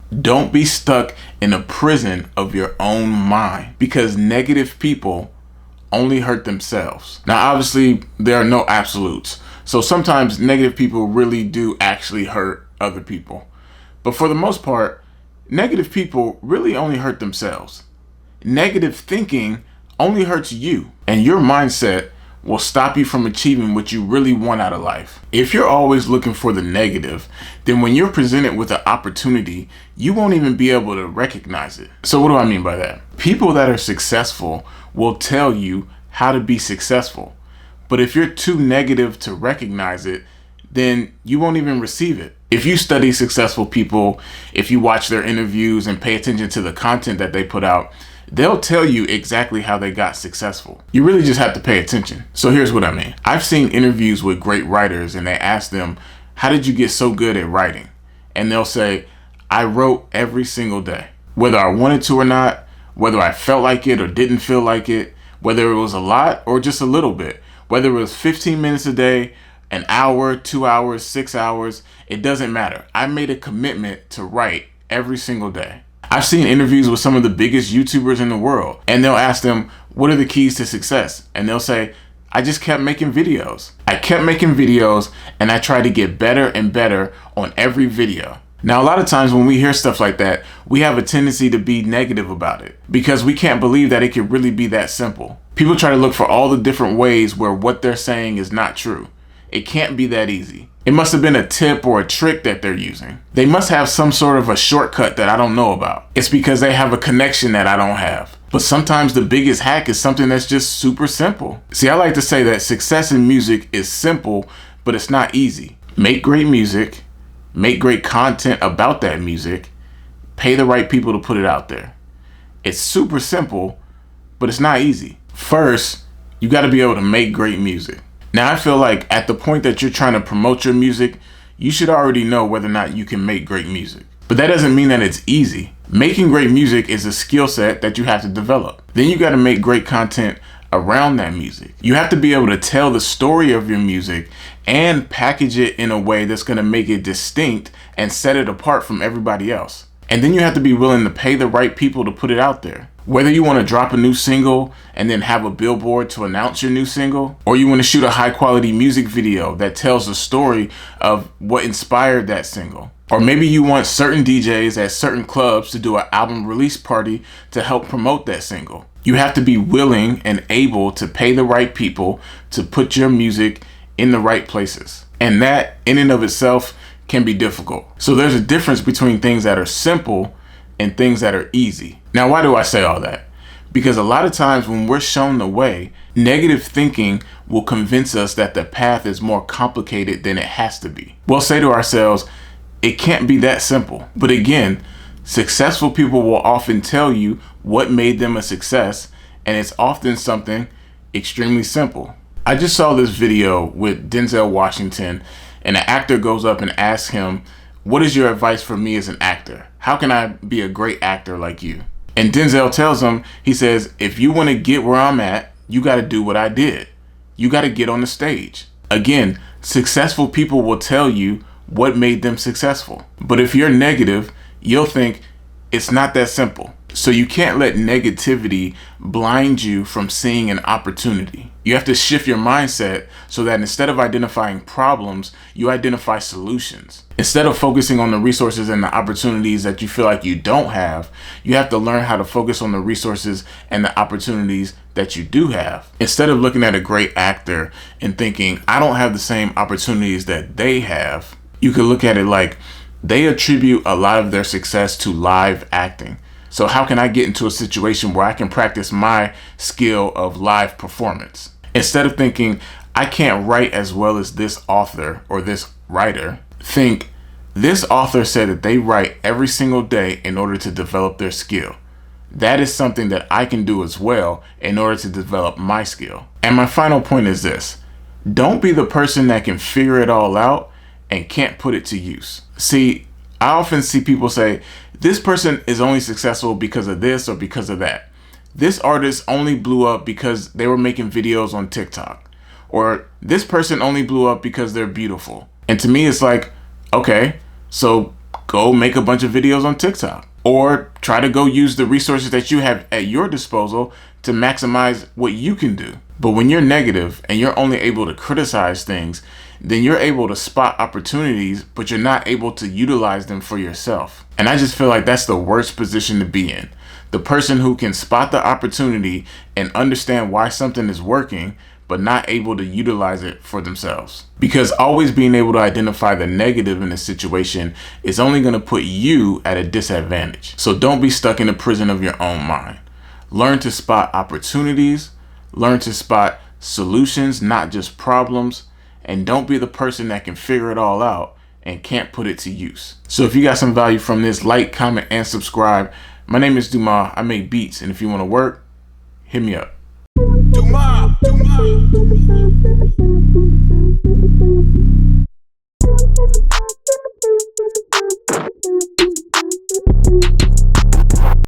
Don't be stuck in a prison of your own mind, because negative people only hurt themselves. Now, obviously, there are no absolutes. So sometimes negative people really do actually hurt other people. But for the most part, negative people really only hurt themselves. Negative thinking only hurts you, and your mindset will stop you from achieving what you really want out of life. If you're always looking for the negative, then when you're presented with an opportunity, you won't even be able to recognize it. So what do I mean by that? People that are successful will tell you how to be successful. But if you're too negative to recognize it, then you won't even receive it. If you study successful people, if you watch their interviews and pay attention to the content that they put out, they'll tell you exactly how they got successful. You really just have to pay attention. So here's what I mean. I've seen interviews with great writers and they ask them, how did you get so good at writing? And they'll say, I wrote every single day. Whether I wanted to or not, whether I felt like it or didn't feel like it, whether it was a lot or just a little bit, whether it was 15 minutes a day, an hour, 2 hours, 6 hours, it doesn't matter. I made a commitment to write every single day. I've seen interviews with some of the biggest YouTubers in the world, and they'll ask them, what are the keys to success? And they'll say, I just kept making videos. I kept making videos and I tried to get better and better on every video. Now, a lot of times when we hear stuff like that, we have a tendency to be negative about it because we can't believe that it could really be that simple. People try to look for all the different ways where what they're saying is not true. It can't be that easy. It must have been a tip or a trick that they're using. They must have some sort of a shortcut that I don't know about. It's because they have a connection that I don't have. But sometimes the biggest hack is something that's just super simple. See, I like to say that success in music is simple, but it's not easy. Make great music, make great content about that music, pay the right people to put it out there. It's super simple, but it's not easy. First, you got to be able to make great music. Now, I feel like at the point that you're trying to promote your music, you should already know whether or not you can make great music. But that doesn't mean that it's easy. Making great music is a skill set that you have to develop. Then you got to make great content around that music. You have to be able to tell the story of your music and package it in a way that's going to make it distinct and set it apart from everybody else. And then you have to be willing to pay the right people to put it out there. Whether you want to drop a new single and then have a billboard to announce your new single, or you want to shoot a high quality music video that tells the story of what inspired that single. Or maybe you want certain DJs at certain clubs to do an album release party to help promote that single. You have to be willing and able to pay the right people to put your music in the right places. And that in and of itself can be difficult. So there's a difference between things that are simple and things that are easy. Now, why do I say all that? Because a lot of times when we're shown the way, negative thinking will convince us that the path is more complicated than it has to be. We'll say to ourselves, it can't be that simple. But again, successful people will often tell you what made them a success, and it's often something extremely simple. I just saw this video with Denzel Washington, and an actor goes up and asks him, what is your advice for me as an actor? How can I be a great actor like you? And Denzel tells him, he says, if you want to get where I'm at, you got to do what I did. You got to get on the stage. Again, successful people will tell you what made them successful. But if you're negative, you'll think it's not that simple. So you can't let negativity blind you from seeing an opportunity. You have to shift your mindset so that instead of identifying problems, you identify solutions. Instead of focusing on the resources and the opportunities that you feel like you don't have, you have to learn how to focus on the resources and the opportunities that you do have. Instead of looking at a great actor and thinking, I don't have the same opportunities that they have, you could look at it like they attribute a lot of their success to live acting. So how can I get into a situation where I can practice my skill of live performance? Instead of thinking, I can't write as well as this author or this writer, think, this author said that they write every single day in order to develop their skill. That is something that I can do as well in order to develop my skill. And my final point is this. Don't be the person that can figure it all out and can't put it to use. See, I often see people say, this person is only successful because of this or because of that. This artist only blew up because they were making videos on TikTok. Or this person only blew up because they're beautiful. And to me, it's like, okay, so go make a bunch of videos on TikTok, or try to go use the resources that you have at your disposal to maximize what you can do. But when you're negative and you're only able to criticize things, then you're able to spot opportunities, but you're not able to utilize them for yourself. And I just feel like that's the worst position to be in. The person who can spot the opportunity and understand why something is working, but not able to utilize it for themselves. Because always being able to identify the negative in a situation is only going to put you at a disadvantage. So don't be stuck in the prison of your own mind. Learn to spot opportunities, learn to spot solutions, not just problems, and don't be the person that can figure it all out and can't put it to use. So if you got some value from this, like, comment, and subscribe. My name is Dumas. I make beats, and if you want to work, hit me up. Dumas.